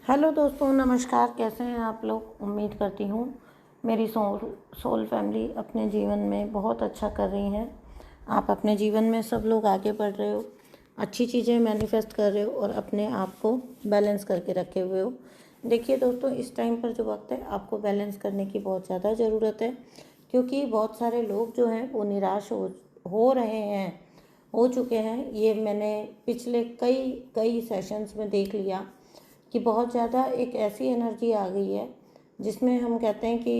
Hello दोस्तों, नमस्कार। कैसे हैं आप लोग? उम्मीद करती हूँ मेरी सोल फैमिली अपने जीवन में बहुत अच्छा कर रही हैं। आप अपने जीवन में सब लोग आगे बढ़ रहे हो, अच्छी चीज़ें मैनिफेस्ट कर रहे हो और अपने आप को बैलेंस करके रखे हुए हो। देखिए दोस्तों, इस टाइम पर जो वक्त है आपको बैलेंस करने की बहुत ज़्यादा ज़रूरत है, क्योंकि बहुत सारे लोग जो हैं वो निराश हो रहे हैं, हो चुके हैं। ये मैंने पिछले कई कई सेशंस में देख लिया कि बहुत ज़्यादा एक ऐसी एनर्जी आ गई है जिसमें हम कहते हैं कि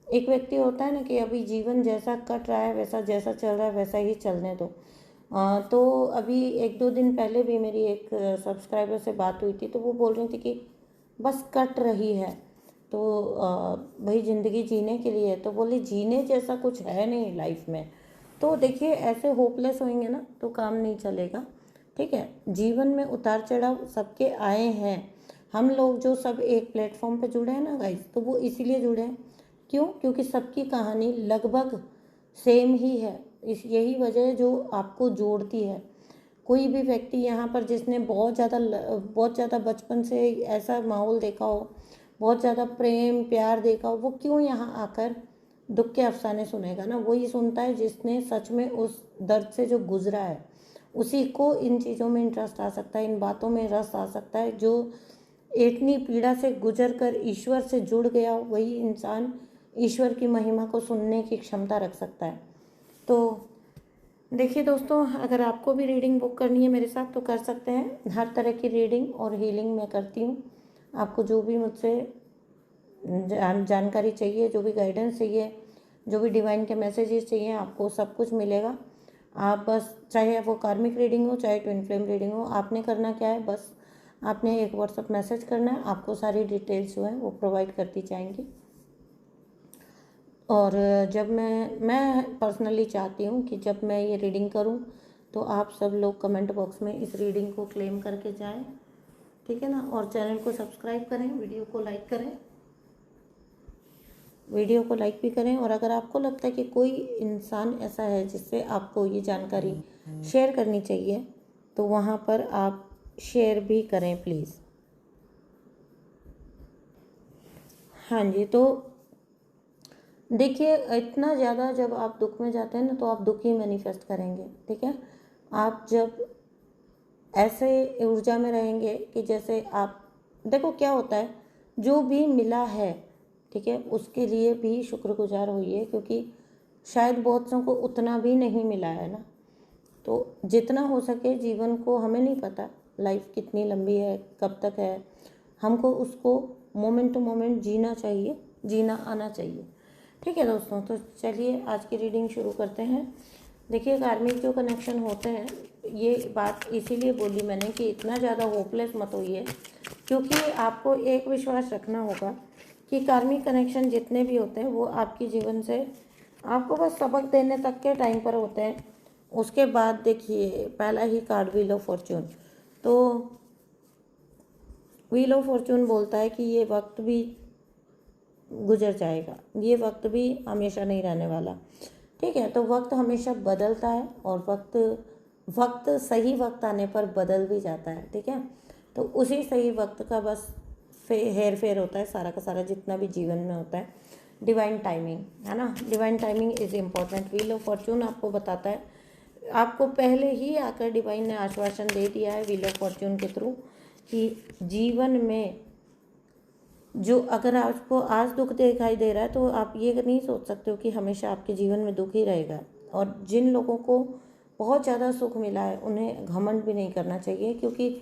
एक व्यक्ति होता है ना कि अभी जीवन जैसा कट रहा है, वैसा जैसा चल रहा है वैसा ही चलने दो। तो अभी 1-2 दिन पहले भी मेरी एक सब्सक्राइबर से बात हुई थी, तो वो बोल रही थी कि बस कट रही है। तो भाई ज़िंदगी जीने के लिए है, तो बोली जीने जैसा कुछ है नहीं लाइफ में। तो देखिए, ऐसे होपलेस होंगे ना तो काम नहीं चलेगा। ठीक है, जीवन में उतार चढ़ाव सबके आए हैं। हम लोग जो सब एक प्लेटफॉर्म पे जुड़े हैं ना गाइस, तो वो इसीलिए जुड़े हैं। क्यों? क्योंकि सबकी कहानी लगभग सेम ही है। इस यही वजह है जो आपको जोड़ती है। कोई भी व्यक्ति यहाँ पर जिसने बहुत ज़्यादा बचपन से ऐसा माहौल देखा हो, बहुत ज़्यादा प्रेम प्यार देखा हो, वो क्यों यहाँ आकर दुख के अफसाने सुनेगा ना? वही सुनता है जिसने सच में उस दर्द से जो गुजरा है। उसी को इन चीज़ों में इंटरेस्ट आ सकता है, इन बातों में रस आ सकता है। जो इतनी पीड़ा से गुजर कर ईश्वर से जुड़ गया, वही इंसान ईश्वर की महिमा को सुनने की क्षमता रख सकता है। तो देखिए दोस्तों, अगर आपको भी रीडिंग बुक करनी है मेरे साथ तो कर सकते हैं। हर तरह की रीडिंग और हीलिंग मैं करती हूँ। आपको जो भी मुझसे जानकारी चाहिए, जो भी गाइडेंस चाहिए, जो भी डिवाइन के मैसेजेस चाहिए, आपको सब कुछ मिलेगा। आप बस, चाहे वो कार्मिक रीडिंग हो चाहे ट्विन फ्लेम रीडिंग हो, आपने करना क्या है, बस आपने एक व्हाट्सअप मैसेज करना है। आपको सारी डिटेल्स जो है वो प्रोवाइड करती जाएंगी। और जब मैं पर्सनली चाहती हूँ कि जब मैं ये रीडिंग करूँ तो आप सब लोग कमेंट बॉक्स में इस रीडिंग को क्लेम करके जाएं। ठीक है ना? और चैनल को सब्सक्राइब करें, वीडियो को लाइक करें, वीडियो को लाइक भी करें। और अगर आपको लगता है कि कोई इंसान ऐसा है जिससे आपको ये जानकारी शेयर करनी चाहिए, तो वहाँ पर आप शेयर भी करें प्लीज़। हाँ जी, तो देखिए, इतना ज़्यादा जब आप दुख में जाते हैं ना तो आप दुख ही मैनिफेस्ट करेंगे। ठीक है, आप जब ऐसे ऊर्जा में रहेंगे कि जैसे आप देखो क्या होता है, जो भी मिला है ठीक है उसके लिए भी शुक्रगुजार होइए, क्योंकि शायद बहुत सौ को उतना भी नहीं मिला है ना। तो जितना हो सके जीवन को, हमें नहीं पता लाइफ कितनी लंबी है, कब तक है, हमको उसको मोमेंट टू मोमेंट जीना चाहिए, जीना आना चाहिए। ठीक है दोस्तों, तो चलिए आज की रीडिंग शुरू करते हैं। देखिए, कार्मिक जो कनेक्शन होते हैं, ये बात इसीलिए बोली मैंने कि इतना ज़्यादा होपलेस मत होइए, क्योंकि आपको एक विश्वास रखना होगा कि कार्मिक कनेक्शन जितने भी होते हैं वो आपके जीवन से आपको बस सबक देने तक के टाइम पर होते हैं। उसके बाद देखिए, पहला ही कार्ड व्हील ऑफ फॉर्चून। तो व्हील ऑफ फॉर्चून बोलता है कि ये वक्त भी गुजर जाएगा, ये वक्त भी हमेशा नहीं रहने वाला। ठीक है, तो वक्त हमेशा बदलता है और वक्त वक्त सही वक्त आने पर बदल भी जाता है। ठीक है, तो उसी सही वक्त का बस हेर फेर होता है सारा का सारा, जितना भी जीवन में होता है। डिवाइन टाइमिंग है ना, divine timing is important. Wheel of Fortune आपको बताता है, आपको पहले ही आकर डिवाइन ने आश्वासन दे दिया है व्हील ऑफ फॉर्चून के थ्रू कि जीवन में जो, अगर आपको आज दुख दिखाई दे रहा है तो आप ये नहीं सोच सकते हो कि हमेशा आपके जीवन में दुख ही रहेगा। और जिन लोगों को बहुत ज़्यादा सुख मिला है उन्हें घमंड भी नहीं करना चाहिए, क्योंकि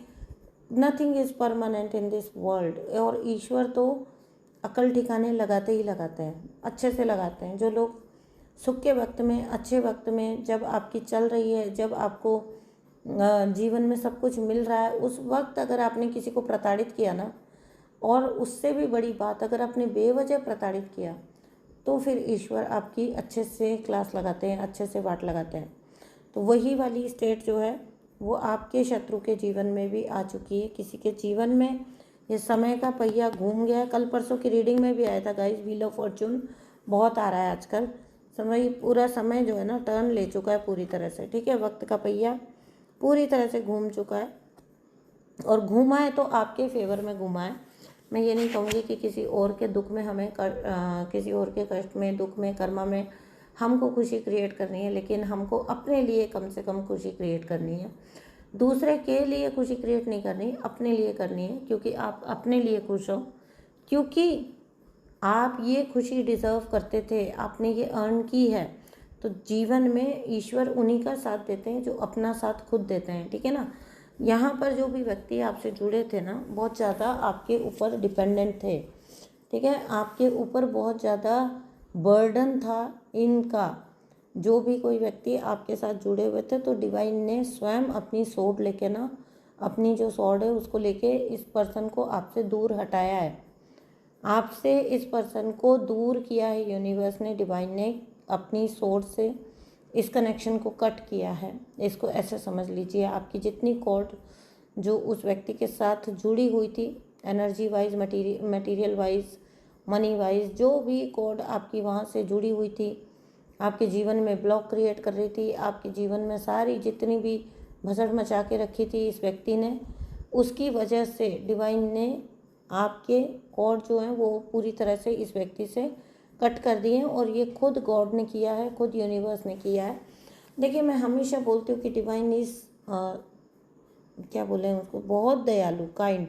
nothing is permanent in this world. और ईश्वर तो अकल ठिकाने लगाते ही लगाते हैं, अच्छे से लगाते हैं। जो लोग सुख के वक्त में, अच्छे वक्त में, जब आपकी चल रही है, जब आपको जीवन में सब कुछ मिल रहा है, उस वक्त अगर आपने किसी को प्रताड़ित किया ना, और उससे भी बड़ी बात अगर आपने बेवजह प्रताड़ित किया, तो फिर ईश्वर आपकी अच्छे से क्लास लगाते हैं, अच्छे से वाट लगाते हैं। तो वही वाली स्टेट जो है वो आपके शत्रु के जीवन में भी आ चुकी है। किसी के जीवन में ये समय का पहिया घूम गया है। कल परसों की रीडिंग में भी आया था गाइस, व्हील ऑफ फॉर्चून बहुत आ रहा है आजकल। समय, पूरा समय जो है ना टर्न ले चुका है पूरी तरह से। ठीक है, वक्त का पहिया पूरी तरह से घूम चुका है। और घुमाए तो आपके फेवर में घुमाए। मैं ये नहीं कहूँगी कि किसी और के दुख में हमें किसी और के कष्ट में, दुख में, कर्मा में हमको खुशी क्रिएट करनी है, लेकिन हमको अपने लिए कम से कम खुशी क्रिएट करनी है। दूसरे के लिए खुशी क्रिएट नहीं करनी, अपने लिए करनी है, क्योंकि आप अपने लिए खुश हो, क्योंकि आप ये खुशी डिज़र्व करते थे, आपने ये अर्न की है। तो जीवन में ईश्वर उन्हीं का साथ देते हैं जो अपना साथ खुद देते हैं, ठीक है ना। यहाँ पर जो भी व्यक्ति आपसे जुड़े थे ना, बहुत ज़्यादा आपके ऊपर डिपेंडेंट थे, ठीक है, आपके ऊपर बहुत ज़्यादा बर्डन था इनका। जो भी कोई व्यक्ति आपके साथ जुड़े हुए थे, तो डिवाइन ने स्वयं अपनी सोड लेके ना, अपनी जो सॉर्ड है उसको लेके इस पर्सन को आपसे दूर हटाया है, आपसे इस पर्सन को दूर किया है। यूनिवर्स ने, डिवाइन ने अपनी सोर्स से इस कनेक्शन को कट किया है। इसको ऐसे समझ लीजिए, आपकी जितनी कॉर्ड जो उस व्यक्ति के साथ जुड़ी हुई थी, energy wise, material wise, money wise, जो भी कॉर्ड आपकी वहाँ से जुड़ी हुई थी, आपके जीवन में ब्लॉक क्रिएट कर रही थी, आपके जीवन में सारी जितनी भी भसड़ मचा के रखी थी इस व्यक्ति ने, उसकी वजह से डिवाइन ने आपके कॉर्ड जो हैं वो पूरी तरह से इस व्यक्ति से कट कर दिए हैं। और ये खुद गॉड ने किया है, खुद यूनिवर्स ने किया है। देखिए, मैं हमेशा बोलती हूँ कि डिवाइन इज़ क्या बोलें उसको, बहुत दयालु, काइंड,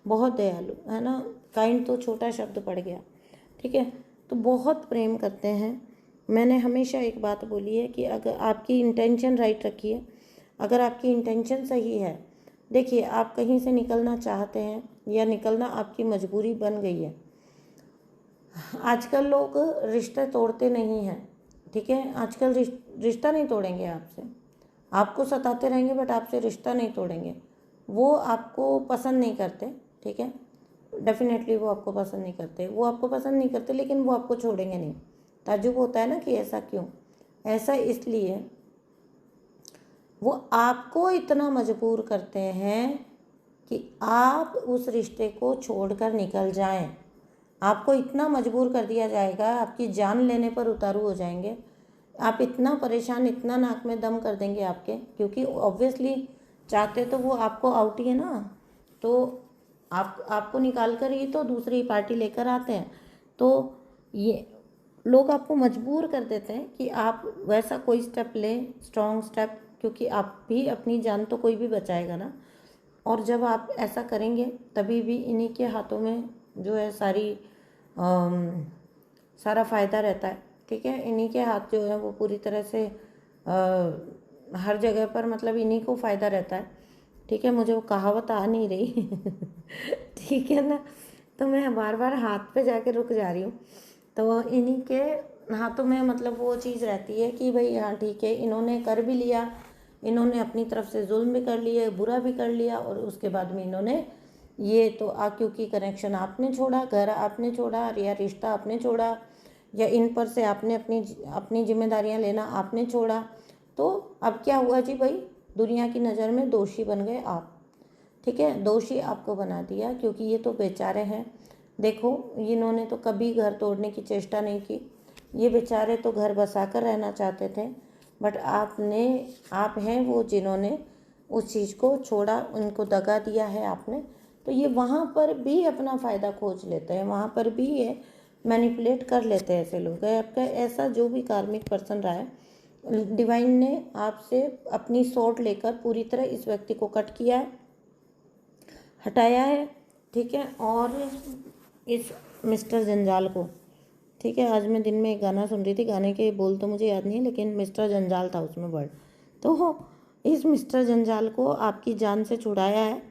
बहुत दयालु है ना। काइंड तो छोटा शब्द पड़ गया, ठीक है। तो बहुत प्रेम करते हैं। मैंने हमेशा एक बात बोली है कि अगर आपकी इंटेंशन राइट रखिए, अगर आपकी इंटेंशन सही है, देखिए आप कहीं से निकलना चाहते हैं या निकलना आपकी मजबूरी बन गई है। आजकल लोग रिश्ते तोड़ते नहीं हैं, ठीक है। आजकल रिश्ता नहीं तोड़ेंगे आपसे, आपको सताते रहेंगे बट आपसे रिश्ता नहीं तोड़ेंगे। वो आपको पसंद नहीं करते, ठीक है, डेफिनेटली वो आपको पसंद नहीं करते, वो आपको पसंद नहीं करते, लेकिन वो आपको छोड़ेंगे नहीं। ताज्जुब होता है ना कि ऐसा क्यों? ऐसा इसलिए वो आपको इतना मजबूर करते हैं कि आप उस रिश्ते को छोड़कर निकल जाएं। आपको इतना मजबूर कर दिया जाएगा, आपकी जान लेने पर उतारू हो जाएंगे, आप इतना परेशान, इतना नाक में दम कर देंगे आपके, क्योंकि ऑब्वियसली चाहते तो वो आपको आउट ही है ना। तो आपको निकाल कर ही तो दूसरी पार्टी लेकर आते हैं। तो ये लोग आपको मजबूर कर देते हैं कि आप वैसा कोई स्टेप लें, स्ट्रॉन्ग स्टेप, क्योंकि आप भी अपनी जान तो कोई भी बचाएगा ना। और जब आप ऐसा करेंगे तभी भी इन्हीं के हाथों में जो है सारा फ़ायदा रहता है, ठीक है। इन्हीं के हाथ जो है वो पूरी तरह से हर जगह पर, मतलब इन्हीं को फ़ायदा रहता है, ठीक है। मुझे वो कहावत आ नहीं रही ठीक है ना, तो मैं बार बार हाथ पे जाके रुक जा रही हूँ। तो इन्हीं के हाथों में मतलब वो चीज़ रहती है कि भाई हाँ ठीक है, इन्होंने कर भी लिया, इन्होंने अपनी तरफ से जुल्म भी कर लिए, बुरा भी कर लिया, और उसके बाद में इन्होंने ये तो क्योंकि कनेक्शन आपने छोड़ा, घर आपने छोड़ा, या रिश्ता आपने छोड़ा, या इन पर से आपने अपनी जिम्मेदारियां लेना आपने छोड़ा, तो अब क्या हुआ जी भाई, दुनिया की नज़र में दोषी बन गए आप, ठीक है। दोषी आपको बना दिया, क्योंकि ये तो बेचारे हैं। देखो, इन्होंने तो कभी घर तोड़ने की चेष्टा नहीं की, ये बेचारे तो घर बसा कर रहना चाहते थे, बट आप हैं वो जिन्होंने उस चीज़ को छोड़ा, उनको दगा दिया है आपने। तो ये वहाँ पर भी अपना फ़ायदा खोज लेते हैं, वहाँ पर भी ये मैनिपुलेट कर लेते हैं ऐसे लोग। आपका ऐसा जो भी कार्मिक पर्सन रहा है, डिवाइन ने आपसे अपनी सोट लेकर पूरी तरह इस व्यक्ति को कट किया है, हटाया है, ठीक है। और इस मिस्टर जंजाल को, ठीक है, आज मैं दिन में एक गाना सुन रही थी, गाने के बोल तो मुझे याद नहीं है, लेकिन मिस्टर जंजाल था उसमें वर्ड। तो इस मिस्टर जंजाल को आपकी जान से छुड़ाया है।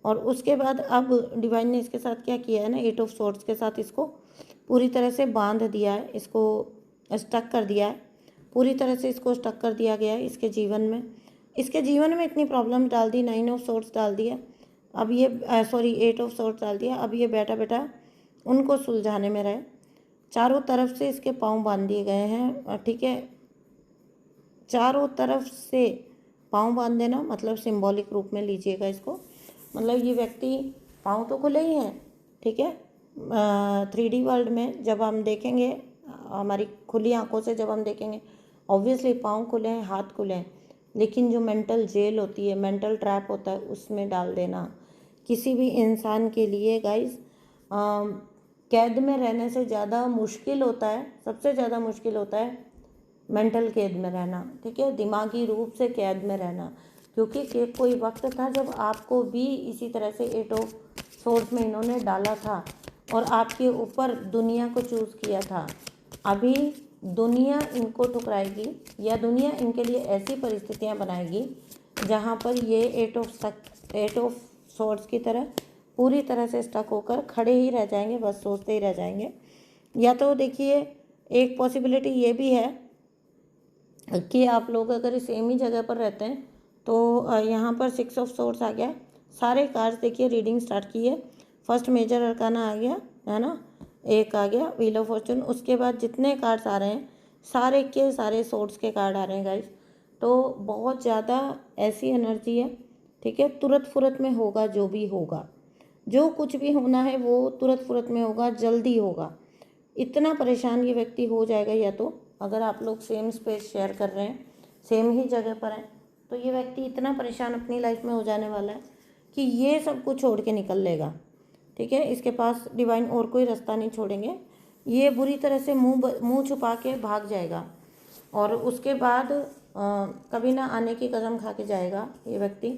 और उसके बाद अब डिवाइन ने इसके साथ क्या किया है ना, 8 ऑफ सोर्ड्स के साथ इसको पूरी तरह से बांध दिया है, इसको स्टक कर दिया है, पूरी तरह से इसको स्टक कर दिया गया है। इसके जीवन में इतनी प्रॉब्लम डाल दी, 9 ऑफ सोर्ड्स डाल दिया, अब ये 8 ऑफ सोर्ड्स डाल दिया। अब ये बैठा उनको सुलझाने में रहे। चारों तरफ से इसके पाँव बांध दिए गए हैं, ठीक है। चारों तरफ से पाँव बांध देना मतलब सिंबॉलिक रूप में लीजिएगा इसको, मतलब ये व्यक्ति पाँव तो खुले ही हैं, ठीक है। 3D वर्ल्ड में जब हम देखेंगे, हमारी खुली आंखों से जब हम देखेंगे, ऑब्वियसली पाँव खुले हैं, हाथ खुले हैं, लेकिन जो मेंटल जेल होती है, मेंटल ट्रैप होता है, उसमें डाल देना, किसी भी इंसान के लिए गाइस कैद में रहने से ज़्यादा मुश्किल होता है, सबसे ज़्यादा मुश्किल होता है मेंटल कैद में रहना, ठीक है, दिमागी रूप से कैद में रहना। क्योंकि कोई वक्त था जब आपको भी इसी तरह से 8 ऑफ सोर्स में इन्होंने डाला था और आपके ऊपर दुनिया को चूज़ किया था। अभी दुनिया इनको ठुकराएगी या दुनिया इनके लिए ऐसी परिस्थितियां बनाएगी जहां पर ये 8 ऑफ सोर्स की तरह पूरी तरह से स्टक होकर खड़े ही रह जाएंगे, बस सोचते ही रह जाएंगे। या तो देखिए एक पॉसिबिलिटी ये भी है कि आप लोग अगर सेम ही जगह पर रहते हैं तो यहाँ पर 6 ऑफ सोर्स आ गया। सारे कार्ड्स देखिए रीडिंग स्टार्ट की है। फर्स्ट मेजर अरकाना आ गया है ना, एक आ गया व्हील ऑफ फॉर्चून। उसके बाद जितने कार्ड्स आ रहे हैं सारे के सारे सोर्स के कार्ड आ रहे हैं गाइस। तो बहुत ज़्यादा ऐसी एनर्जी है, ठीक है, तुरंत फुरत में होगा जो भी होगा, जो कुछ भी होना है वो तुरंत फुरत में होगा, जल्दी होगा। इतना परेशान ये व्यक्ति हो जाएगा, या तो अगर आप लोग सेम स्पेस शेयर कर रहे हैं, सेम ही जगह पर हैं, तो ये व्यक्ति इतना परेशान अपनी लाइफ में हो जाने वाला है कि ये सब कुछ छोड़ के निकल लेगा, ठीक है। इसके पास डिवाइन और कोई रास्ता नहीं छोड़ेंगे, ये बुरी तरह से मुंह छुपा के भाग जाएगा और उसके बाद कभी ना आने की कसम खा के जाएगा ये व्यक्ति,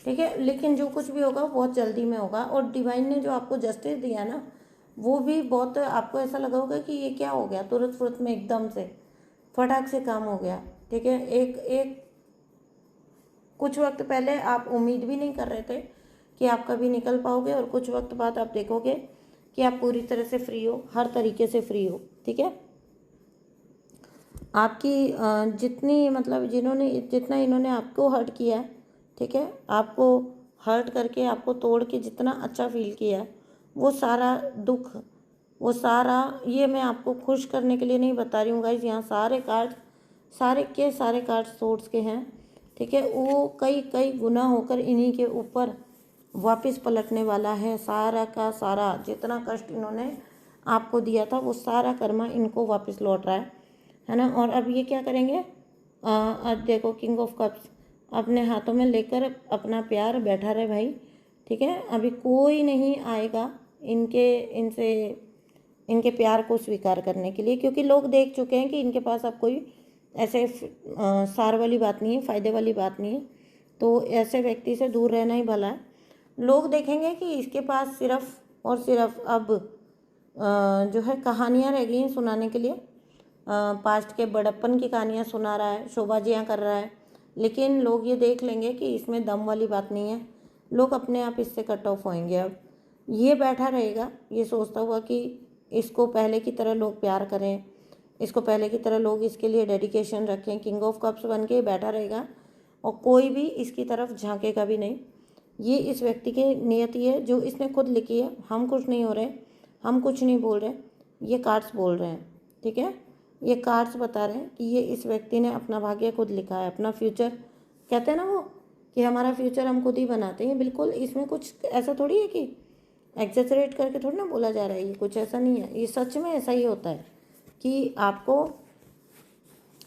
ठीक है। लेकिन जो कुछ भी होगा बहुत जल्दी में होगा। और डिवाइन ने जो आपको जस्टिस दिया ना, वो भी बहुत, आपको ऐसा लगा होगा कि ये क्या हो गया, तुरंत फुरत में एकदम से फटाक से काम हो गया, ठीक है। एक कुछ वक्त पहले आप उम्मीद भी नहीं कर रहे थे कि आप कभी निकल पाओगे, और कुछ वक्त बाद आप देखोगे कि आप पूरी तरह से फ्री हो, हर तरीके से फ्री हो, ठीक है। आपकी जितनी मतलब जितना इन्होंने आपको हर्ट किया है, ठीक है, आपको हर्ट करके आपको तोड़ के जितना अच्छा फील किया है, वो सारा दुख, वो सारा, ये मैं आपको खुश करने के लिए नहीं बता रही हूँ गाइज। यहाँ सारे कार्ड सोर्स के हैं, ठीक है। वो कई कई गुना होकर इन्हीं के ऊपर वापस पलटने वाला है। सारा का सारा जितना कष्ट इन्होंने आपको दिया था वो सारा कर्मा इनको वापस लौट रहा है ना। और अब ये क्या करेंगे, अब देखो किंग ऑफ कप्स अपने हाथों में लेकर अपना प्यार बैठा रहे भाई, ठीक है। अभी कोई नहीं आएगा इनके प्यार को स्वीकार करने के लिए, क्योंकि लोग देख चुके हैं कि इनके पास अब कोई ऐसे सार वाली बात नहीं है, फ़ायदे वाली बात नहीं है। तो ऐसे व्यक्ति से दूर रहना ही भला है। लोग देखेंगे कि इसके पास सिर्फ और सिर्फ अब जो है कहानियाँ रह गई हैं सुनाने के लिए। पास्ट के बड़प्पन की कहानियाँ सुना रहा है, शोबाजियाँ कर रहा है, लेकिन लोग ये देख लेंगे कि इसमें दम वाली बात नहीं है। लोग अपने आप इससे कट ऑफ होएंगे। अब ये बैठा रहेगा ये सोचता हुआ कि इसको पहले की तरह लोग प्यार करें, इसको पहले की तरह लोग इसके लिए डेडिकेशन रखें। किंग ऑफ कप्स बन के बैठा रहेगा और कोई भी इसकी तरफ झांकेगा भी नहीं। ये इस व्यक्ति की नियति है जो इसने खुद लिखी है। हम कुछ नहीं हो रहे, हम कुछ नहीं बोल रहे, ये कार्ड्स बोल रहे हैं, ठीक है। ये कार्ड्स बता रहे हैं कि ये इस व्यक्ति ने अपना भाग्य खुद लिखा है, अपना फ्यूचर, कहते हैं ना वो कि हमारा फ्यूचर हम खुद ही बनाते हैं। बिल्कुल, इसमें कुछ ऐसा थोड़ी है कि एग्जैजरेट करके थोड़ी ना बोला जा रहा है, ये कुछ ऐसा नहीं है, ये सच में ऐसा ही होता है कि आपको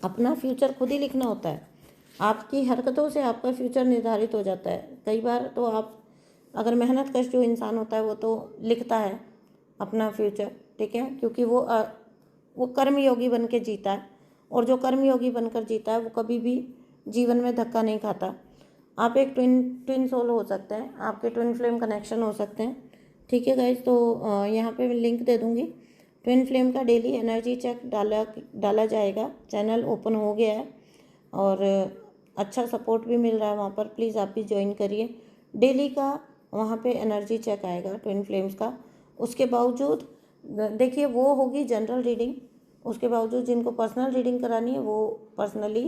अपना फ्यूचर खुद ही लिखना होता है। आपकी हरकतों से आपका फ्यूचर निर्धारित हो जाता है। कई बार तो आप अगर मेहनत कश जो इंसान होता है वो तो लिखता है अपना फ्यूचर, ठीक है, क्योंकि वो कर्मयोगी बन के जीता है, और जो कर्मयोगी बनकर जीता है वो कभी भी जीवन में धक्का नहीं खाता। आप एक ट्विन सोल हो सकते हैं, आपके ट्विन फ्लेम कनेक्शन हो सकते हैं, ठीक है गाइज। तो यहाँ पे मैं लिंक दे दूँगी। ट्विन फ्लेम का डेली एनर्जी चेक डाला जाएगा, चैनल ओपन हो गया है और अच्छा सपोर्ट भी मिल रहा है वहाँ पर। प्लीज़ आप भी ज्वाइन करिए। डेली का वहाँ पे एनर्जी चेक आएगा ट्विन फ्लेम्स का। उसके बावजूद देखिए वो होगी जनरल रीडिंग, उसके बावजूद जिनको पर्सनल रीडिंग करानी है वो पर्सनली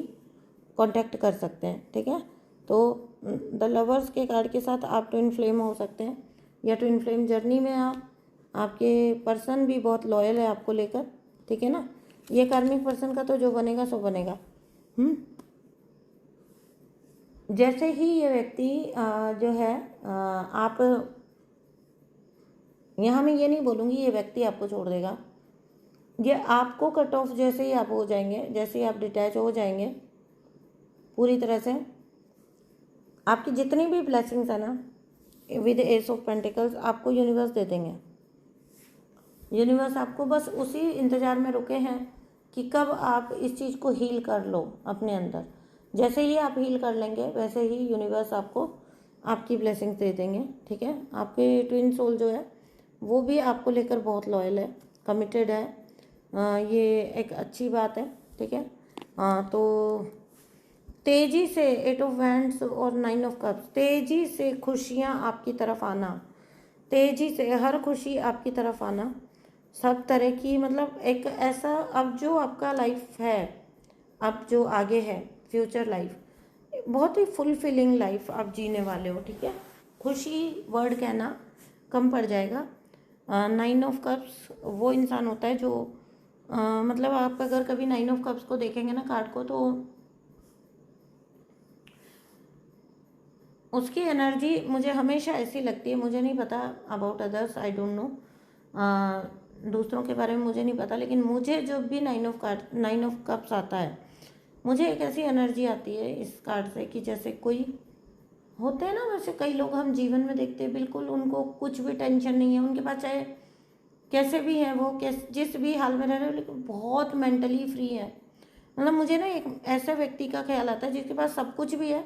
कांटेक्ट कर सकते हैं, ठीक है। तो द लवर्स के कार्ड के साथ आप ट्विन फ्लेम हो सकते हैं, या ट्विन फ्लेम जर्नी में आपके पर्सन भी बहुत लॉयल है आपको लेकर, ठीक है ना। ये कार्मिक पर्सन का तो जो बनेगा सो बनेगा। जैसे ही ये व्यक्ति जो है आप यहाँ मैं ये नहीं बोलूँगी ये व्यक्ति आपको छोड़ देगा, ये आपको कट ऑफ जैसे ही आप हो जाएंगे, जैसे ही आप डिटैच हो जाएंगे पूरी तरह से, आपकी जितनी भी ब्लेसिंग्स है ना विद एस ऑफ पेंटिकल्स आपको यूनिवर्स दे देंगे। यूनिवर्स आपको बस उसी इंतज़ार में रुके हैं कि कब आप इस चीज़ को हील कर लो अपने अंदर। जैसे ही आप हील कर लेंगे वैसे ही यूनिवर्स आपको आपकी ब्लेसिंग्स दे देंगे। ठीक है, आपके ट्विन सोल जो है वो भी आपको लेकर बहुत लॉयल है, कमिटेड है। ये एक अच्छी बात है। ठीक है, तो तेज़ी से 8 ऑफ वैंड्स और 9 ऑफ कप्स, तेज़ी से खुशियाँ आपकी तरफ आना, तेज़ी से हर खुशी आपकी तरफ आना, सब तरह की, मतलब एक ऐसा अब जो आपका लाइफ है, अब जो आगे है फ्यूचर लाइफ, बहुत ही फुलफिलिंग लाइफ आप जीने वाले हो। ठीक है, खुशी वर्ड कहना कम पड़ जाएगा। 9 ऑफ कप्स वो इंसान होता है जो मतलब आप अगर कभी 9 ऑफ कप्स को देखेंगे ना कार्ड को, तो उसकी एनर्जी मुझे हमेशा ऐसी लगती है। मुझे नहीं पता about others, I don't know, दूसरों के बारे में मुझे नहीं पता, लेकिन मुझे जब भी 9 ऑफ कप्स आता है, मुझे एक ऐसी एनर्जी आती है इस कार्ड से कि जैसे कोई होते हैं ना, वैसे कई लोग हम जीवन में देखते हैं बिल्कुल उनको कुछ भी टेंशन नहीं है, उनके पास चाहे कैसे भी हैं वो, जिस भी हाल में रह रहे हो, लेकिन बहुत मेंटली फ्री है। मतलब मुझे ना एक ऐसे व्यक्ति का ख्याल आता है जिसके पास सब कुछ भी है,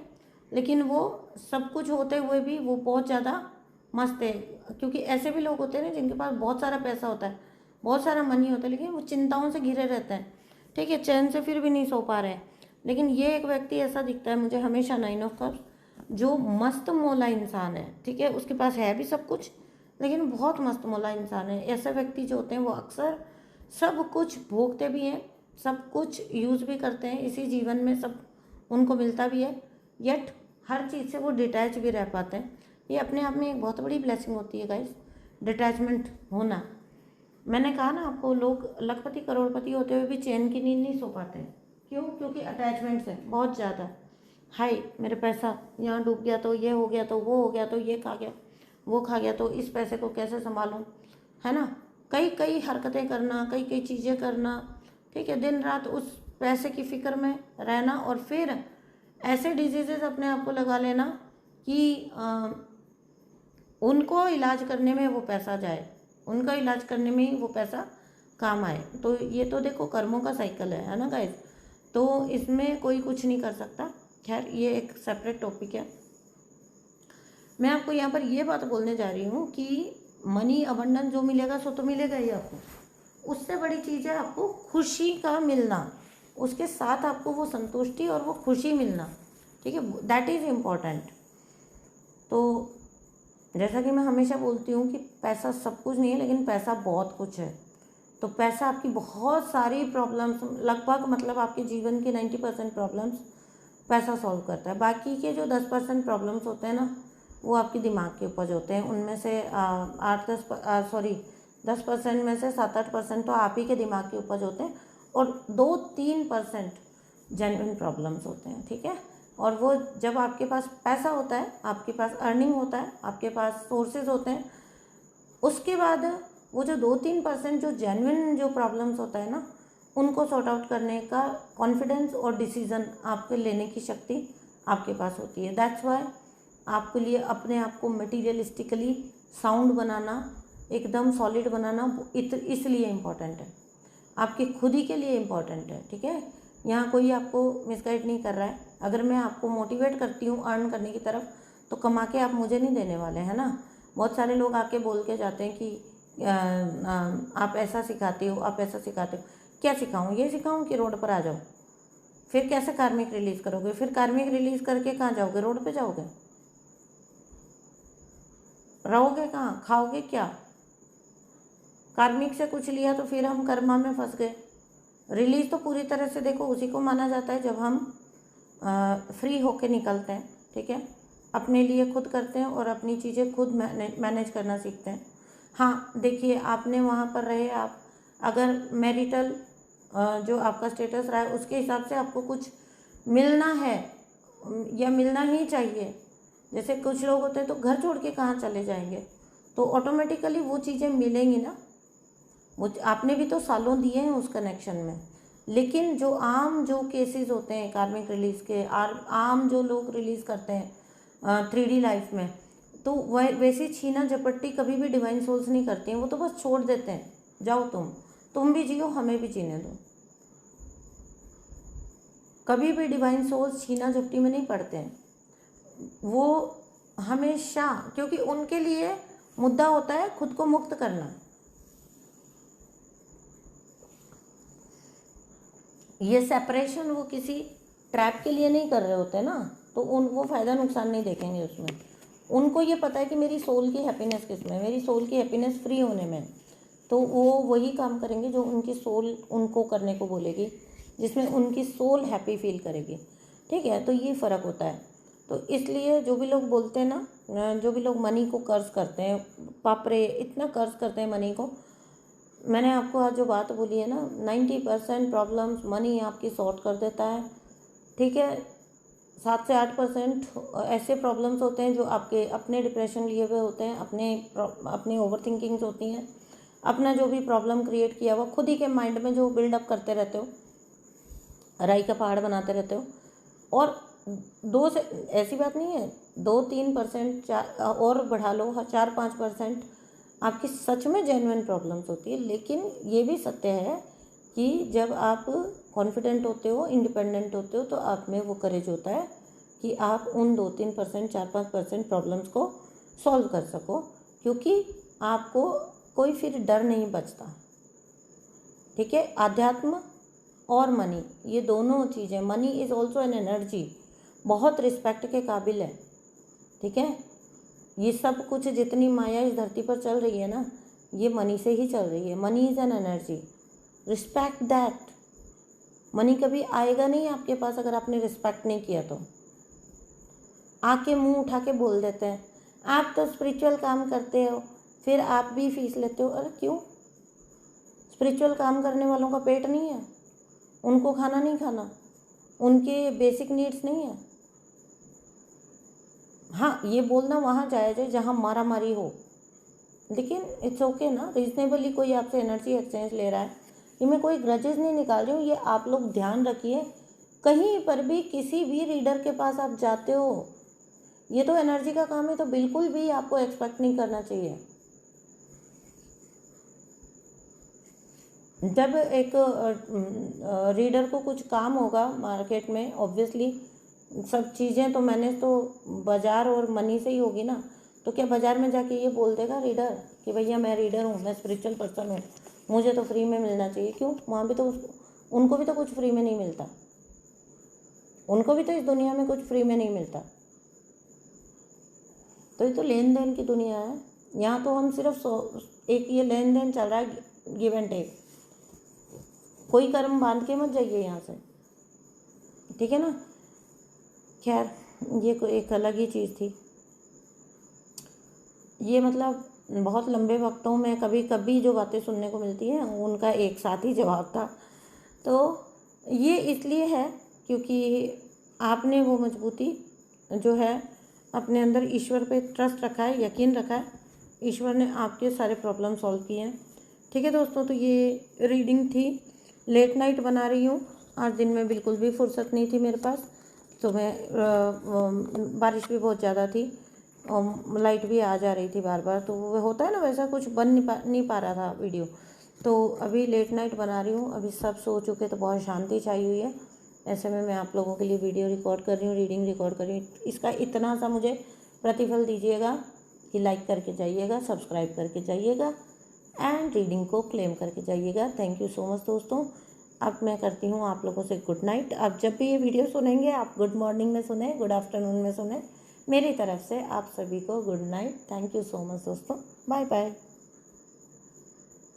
लेकिन वो सब कुछ होते हुए भी वो बहुत ज़्यादा मस्त है। क्योंकि ऐसे भी लोग होते हैं ना जिनके पास बहुत सारा पैसा होता है, बहुत सारा मनी होता है, लेकिन वो चिंताओं से घिरे रहते हैं। ठीक है, चैन से फिर भी नहीं सो पा रहे हैं। लेकिन ये एक व्यक्ति ऐसा दिखता है मुझे हमेशा 9 ऑफ कप्स, जो मस्त मौला इंसान है। ठीक है, उसके पास है भी सब कुछ, लेकिन बहुत मस्त मौला इंसान है। ऐसे व्यक्ति जो होते हैं वो अक्सर सब कुछ भोगते भी हैं, सब कुछ यूज़ भी करते हैं, इसी जीवन में सब उनको मिलता भी है, यट हर चीज़ से वो डिटैच भी रह पाते हैं। ये अपने आप में एक बहुत बड़ी ब्लेसिंग होती है गाइस, डिटैचमेंट होना। मैंने कहा ना आपको, लोग लखपति करोड़पति होते हुए भी चैन की नींद नहीं सो पाते हैं। क्यों? क्योंकि अटैचमेंट्स है बहुत ज़्यादा। हाय मेरे पैसा यहाँ डूब गया तो ये हो गया तो वो हो गया तो ये खा गया वो खा गया तो इस पैसे को कैसे संभालूं, है ना। कई कई हरकतें करना, कई कई चीज़ें करना। ठीक है, दिन रात उस पैसे की फ़िक्र में रहना, और फिर ऐसे डिजीज़ेस अपने आप को लगा लेना कि उनको इलाज करने में वो पैसा जाए, उनका इलाज करने में ही वो पैसा काम आए। तो ये तो देखो कर्मों का साइकिल है ना गाइस, तो इसमें कोई कुछ नहीं कर सकता। खैर ये एक सेपरेट टॉपिक है। मैं आपको यहाँ पर ये बात बोलने जा रही हूँ कि मनी अबंडेंस जो मिलेगा सो तो मिलेगा ही आपको, उससे बड़ी चीज़ है आपको खुशी का मिलना, उसके साथ आपको वो संतुष्टि और वो खुशी मिलना। ठीक है, दैट इज़ इम्पॉर्टेंट। तो जैसा कि मैं हमेशा बोलती हूँ कि पैसा सब कुछ नहीं है, लेकिन पैसा बहुत कुछ है। तो पैसा आपकी बहुत सारी प्रॉब्लम्स, लगभग मतलब आपके जीवन के 90% प्रॉब्लम्स पैसा सॉल्व करता है। बाकी के जो 10% प्रॉब्लम्स होते हैं ना, वो आपके दिमाग के उपज होते हैं। उनमें से 10% में से 7-8% तो आप ही के दिमाग के उपज होते हैं, और 2-3% जेन्युइन प्रॉब्लम्स होते हैं। ठीक है, और वो जब आपके पास पैसा होता है, आपके पास अर्निंग होता है, आपके पास सोर्सेज होते हैं, उसके बाद वो जो 2-3% जो जेन्युइन जो प्रॉब्लम्स होता है ना, उनको सॉर्ट आउट करने का कॉन्फिडेंस और डिसीज़न आपके लेने की शक्ति आपके पास होती है। दैट्स वाई आपके लिए अपने आप को मटीरियलिस्टिकली साउंड बनाना, एकदम सॉलिड बनाना इसलिए इम्पॉर्टेंट है, आपके खुद ही के लिए इम्पॉर्टेंट है। ठीक है, यहाँ कोई आपको मिसगाइड नहीं कर रहा है। अगर मैं आपको मोटिवेट करती हूँ अर्न करने की तरफ, तो कमा के आप मुझे नहीं देने वाले, है ना। बहुत सारे लोग आके बोल के जाते हैं कि आप ऐसा सिखाते हो, आप ऐसा सिखाते हो। क्या सिखाऊँ? ये सिखाऊँ कि रोड पर आ जाओ? फिर कैसे कार्मिक रिलीज़ करोगे? फिर कार्मिक रिलीज़ करके कहाँ जाओगे? रोड पे जाओगे? रहोगे कहाँ? खाओगे क्या? कार्मिक से कुछ लिया तो फिर हम कर्मा में फंस गए। रिलीज़ तो पूरी तरह से देखो उसी को माना जाता है जब हम फ्री होके निकलते हैं। ठीक है, अपने लिए खुद करते हैं और अपनी चीज़ें खुद मैनेज करना सीखते हैं। हाँ देखिए, आपने वहाँ पर रहे, आप अगर मैरिटल जो आपका स्टेटस रहा है उसके हिसाब से आपको कुछ मिलना है या मिलना ही चाहिए। जैसे कुछ लोग होते हैं तो घर छोड़ के कहाँ चले जाएंगे, तो ऑटोमेटिकली वो चीज़ें मिलेंगी ना। वो आपने भी तो सालों दिए हैं उस कनेक्शन में। लेकिन जो आम जो केसेस होते हैं कार्मिक रिलीज़ के, आम जो लोग रिलीज़ करते हैं 3D लाइफ में, तो वह वैसी छीना झपट्टी कभी भी डिवाइन सोल्स नहीं करती हैं, वो तो बस छोड़ देते हैं, जाओ तुम भी जियो, हमें भी जीने दो। कभी भी डिवाइन सोल्स छीना झपटी में नहीं पड़ते हैं, वो हमेशा, क्योंकि उनके लिए मुद्दा होता है खुद को मुक्त करना। ये सेपरेशन वो किसी ट्रैप के लिए नहीं कर रहे होते ना, तो वो फ़ायदा नुकसान नहीं देखेंगे उसमें। उनको ये पता है कि मेरी सोल की हैप्पीनेस किस में, मेरी सोल की हैप्पीनेस फ्री होने में, तो वो वही काम करेंगे जो उनकी सोल उनको करने को बोलेगी, जिसमें उनकी सोल हैप्पी फील करेगी। ठीक है, तो ये फ़र्क होता है। तो इसलिए जो भी लोग बोलते हैं ना, जो भी लोग मनी को कर्ज करते हैं, बाप रे इतना कर्ज करते हैं मनी को, मैंने आपको आज जो बात बोली है ना, 90% प्रॉब्लम्स मनी आपकी सॉर्ट कर देता है। ठीक है, 7 से 8% ऐसे प्रॉब्लम्स होते हैं जो आपके अपने डिप्रेशन लिए हुए होते हैं, अपने ओवर थिंकिंग्स होती हैं, अपना जो भी प्रॉब्लम क्रिएट किया हुआ खुद ही के माइंड में जो बिल्डअप करते रहते हो, राई का पहाड़ बनाते रहते हो। और 2 से, ऐसी बात नहीं है, 2-3% और बढ़ा लो, 4-5% आपकी सच में जेन्युइन प्रॉब्लम्स होती है। लेकिन ये भी सत्य है कि जब आप कॉन्फिडेंट होते हो, इंडिपेंडेंट होते हो, तो आप में वो करेज होता है कि आप उन 2-3%, 4-5% प्रॉब्लम्स को सॉल्व कर सको, क्योंकि आपको कोई फिर डर नहीं बचता। ठीक है, आध्यात्म और मनी, ये दोनों चीज़ें, money is also an energy, बहुत रिस्पेक्ट के काबिल है। ठीक है, ये सब कुछ जितनी माया इस धरती पर चल रही है ना, ये मनी से ही चल रही है। Money is an energy, respect that. Money कभी आएगा नहीं आपके पास अगर आपने रिस्पेक्ट नहीं किया तो। आके मुंह उठा के बोल देते हैं आप तो स्पिरिचुअल काम करते हो, फिर आप भी फीस लेते हो। अरे क्यों? स्पिरिचुअल काम करने वालों का पेट नहीं है, उनको खाना नहीं खाना, उनके बेसिक नीड्स नहीं है। हाँ, ये बोलना वहाँ जायज़ है जहाँ मारा मारी हो, लेकिन इट्स ओके ना, रीजनेबली कोई आपसे एनर्जी एक्सचेंज ले रहा है। ये मैं कोई ग्रजेस नहीं निकाल रही हूँ, ये आप लोग ध्यान रखिए। कहीं पर भी किसी भी रीडर के पास आप जाते हो, ये तो एनर्जी का काम है, तो बिल्कुल भी आपको एक्सपेक्ट नहीं करना चाहिए। जब एक रीडर को कुछ काम होगा मार्केट में, ऑब्वियसली सब चीज़ें तो मैनेज तो बाज़ार और मनी से ही होगी ना, तो क्या बाज़ार में जाके ये बोल देगा रीडर कि भैया मैं रीडर हूँ, मैं स्पिरिचुअल पर्सन हूँ, मुझे तो फ्री में मिलना चाहिए? क्यों? वहाँ भी तो उनको भी तो कुछ फ्री में नहीं मिलता, उनको भी तो इस दुनिया में कुछ फ्री में नहीं मिलता। तो ये तो लेन देन की दुनिया है, यहाँ तो हम सिर्फ एक ये लेन देन चल रहा है, गिव एंड टेक। कोई कर्म बांध के मत जाइए यहाँ से, ठीक है ना। खैर, ये कोई एक अलग ही चीज़ थी। ये मतलब बहुत लंबे वक्तों में कभी कभी जो बातें सुनने को मिलती हैं, उनका एक साथ ही जवाब था। तो ये इसलिए है क्योंकि आपने वो मजबूती जो है अपने अंदर ईश्वर पे ट्रस्ट रखा है, यकीन रखा है, ईश्वर ने आपके सारे प्रॉब्लम सॉल्व किए हैं। ठीक है दोस्तों, तो ये रीडिंग थी, लेट नाइट बना रही हूँ। आज दिन में बिल्कुल भी फुर्सत नहीं थी मेरे पास, तो मैं बारिश भी बहुत ज़्यादा थी और लाइट भी आ जा रही थी बार बार, तो वो होता है ना, वैसा कुछ बन नहीं पा रहा था वीडियो। तो अभी लेट नाइट बना रही हूँ, अभी सब सो चुके, तो बहुत शांति चाहिए हुई है। ऐसे में मैं आप लोगों के लिए वीडियो रिकॉर्ड कर रही हूँ, रीडिंग रिकॉर्ड कर रही हूँ। इसका इतना सा मुझे प्रतिफल दीजिएगा कि लाइक करके जाइएगा, सब्सक्राइब करके जाइएगा एंड रीडिंग को क्लेम करके जाइएगा। थैंक यू सो मच दोस्तों। अब मैं करती हूँ आप लोगों से गुड नाइट। आप जब भी ये वीडियो सुनेंगे, आप गुड मॉर्निंग में सुने, गुड आफ्टरनून में सुने, मेरी तरफ से आप सभी को good night. Thank you so much दोस्तों, बाय बाय।